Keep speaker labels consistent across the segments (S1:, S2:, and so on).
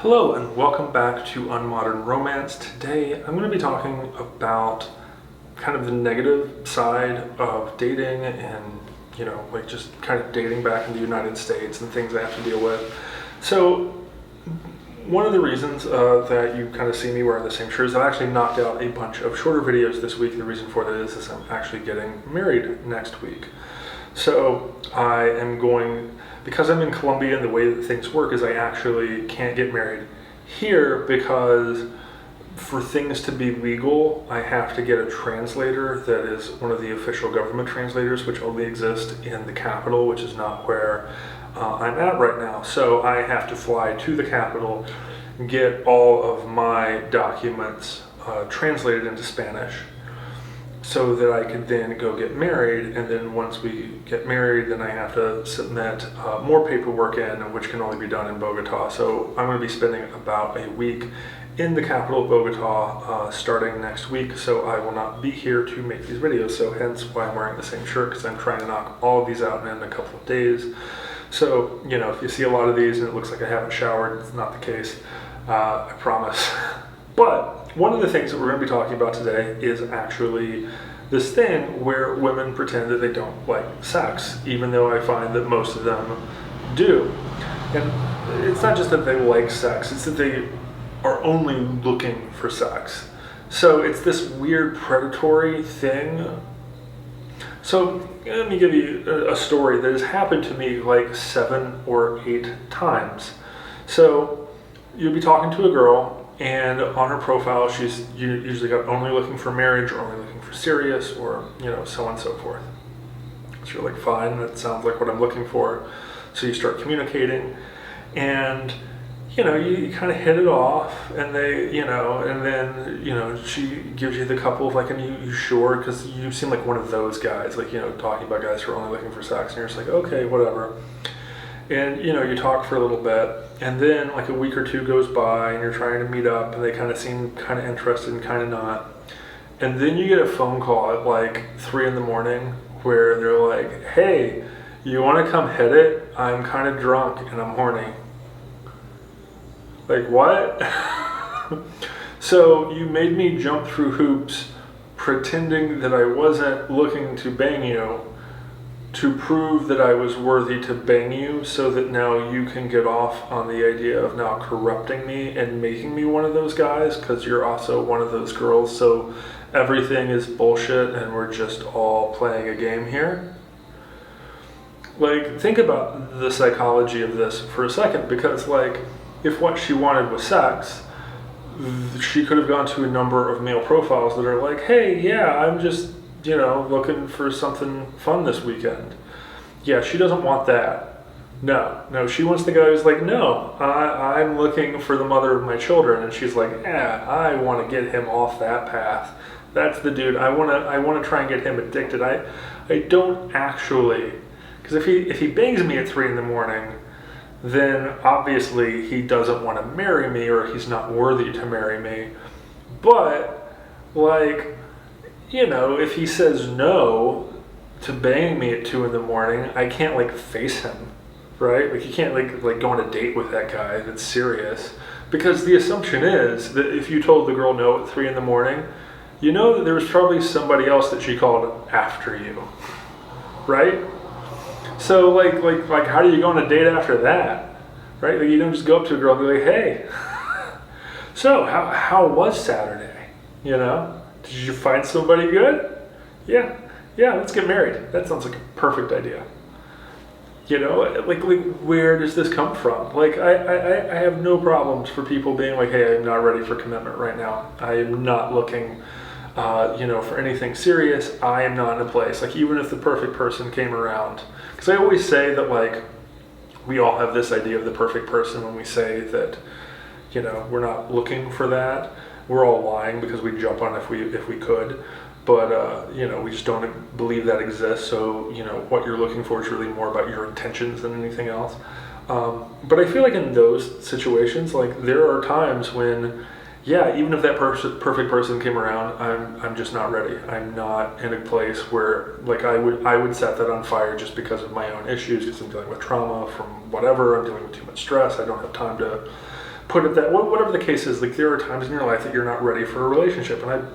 S1: Hello and welcome back to Unmodern Romance. Today I'm going to be talking about kind of the negative side of dating and, like just kind of dating back in the United States and things I have to deal with. So one of the reasons that you kind of see me wearing the same shirt is I actually knocked out a bunch of shorter videos this week. The reason for that is I'm actually getting married next week. So I am going, because I'm in Colombia and the way that things work is I actually can't get married here because for things to be legal, I have to get a translator that is one of the official government translators, which only exist in the capital, which is not where I'm at right now. So I have to fly to the capital, get all of my documents translated into Spanish, so that I could then go get married, and then once we get married, then I have to submit more paperwork in, which can only be done in Bogota. So I'm going to be spending about a week in the capital of Bogota starting next week, so I will not be here to make these videos. So hence why I'm wearing the same shirt, because I'm trying to knock all of these out in a couple of days. So, if you see a lot of these and it looks like I haven't showered, it's not the case, I promise. But one of the things that we're going to be talking about today is actually this thing where women pretend that they don't like sex, even though I find that most of them do. And it's not just that they like sex, it's that they are only looking for sex. So it's this weird predatory thing. So let me give you a story that has happened to me like 7 or 8 times. So you'll be talking to a girl, and on her profile, she's usually got only looking for marriage or only looking for serious or, so on and so forth. So you're like, fine, that sounds like what I'm looking for. So you start communicating and, you kind of hit it off, and they, and then, she gives you the couple of like, and you sure? Because you seem like one of those guys, like, talking about guys who are only looking for sex, and you're just like, okay, whatever. And, you talk for a little bit, and then like a week or two goes by, and you're trying to meet up, and they kind of seem kind of interested and kind of not. And then you get a phone call at like 3 in the morning where they're like, hey, you want to come hit it? I'm kind of drunk and I'm horny. Like, what? So you made me jump through hoops pretending that I wasn't looking to bang you, to prove that I was worthy to bang you, so that now you can get off on the idea of now corrupting me and making me one of those guys, because you're also one of those girls, so everything is bullshit and we're just all playing a game here. Like, think about the psychology of this for a second, because like, if what she wanted was sex, she could have gone to a number of male profiles that are like, hey, yeah, I'm just looking for something fun this weekend. Yeah, she doesn't want that. No, she wants the guy who's like, no, I'm looking for the mother of my children, and she's like, yeah, I want to get him off that path. That's the dude. I want to try and get him addicted. I don't actually, because if he bangs me at 3 in the morning, then obviously he doesn't want to marry me, or he's not worthy to marry me. But like, if he says no to bang me at 2 in the morning, I can't like face him, right? Like you can't like go on a date with that guy that's serious, because the assumption is that if you told the girl no at 3 in the morning, that there was probably somebody else that she called after you, right? So like how do you go on a date after that, right? Like you don't just go up to a girl and be like, hey, so how was Saturday? Did you find somebody good? Yeah, let's get married. That sounds like a perfect idea. Like where does this come from? Like I have no problems for people being like, hey, I'm not ready for commitment right now. I am not looking, for anything serious. I am not in a place. Like even if the perfect person came around, because I always say that like we all have this idea of the perfect person when we say that, we're not looking for that. We're all lying because we jump on if we could, but we just don't believe that exists. So what you're looking for is really more about your intentions than anything else. But I feel like in those situations, like there are times when, yeah, even if that perfect person came around, I'm just not ready. I'm not in a place where like I would set that on fire just because of my own issues, because I'm dealing with trauma from whatever. I'm dealing with too much stress. I don't have time to put it that whatever the case is, like there are times in your life that you're not ready for a relationship, and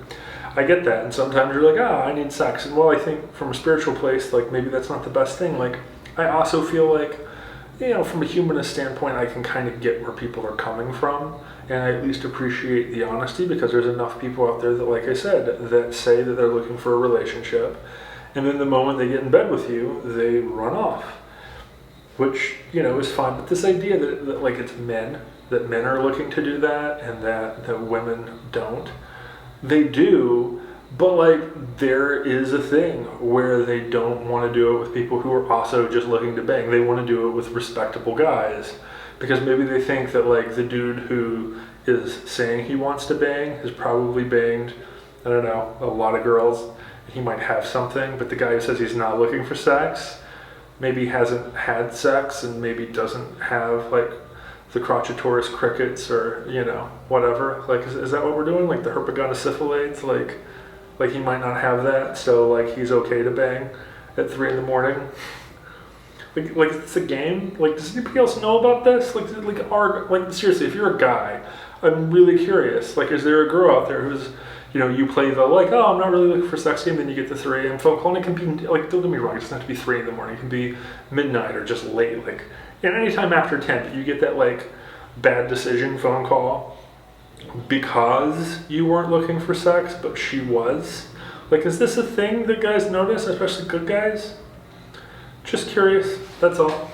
S1: I get that, and sometimes you're like, I need sex, and well, I think from a spiritual place, like maybe that's not the best thing. Like I also feel like, from a humanist standpoint, I can kind of get where people are coming from, and I at least appreciate the honesty, because there's enough people out there that, like I said, that say that they're looking for a relationship, and then the moment they get in bed with you, they run off, which, is fine. But this idea that like it's that men are looking to do that, and that women don't, they do, but like there is a thing where they don't want to do it with people who are also just looking to bang. They want to do it with respectable guys, because maybe they think that like the dude who is saying he wants to bang has probably banged, I don't know, a lot of girls. He might have something, but the guy who says he's not looking for sex maybe hasn't had sex, and maybe doesn't have like the crotchetoris crickets, or whatever. Like is that what we're doing? Like the herpagonosyphilades, like he might not have that, so like he's okay to bang at 3 a.m. Like it's a game. Like does anybody else know about this? Like seriously, if you're a guy, I'm really curious. Like is there a girl out there who's you play the like, I'm not really looking for sex game, then you get the 3 a.m. phone call, and it can be like, don't get me wrong, it doesn't have to be 3 a.m. It can be midnight or just late, like anytime after 10, but you get that like bad decision phone call because you weren't looking for sex, but she was. Like, is this a thing that guys notice, especially good guys? Just curious, that's all.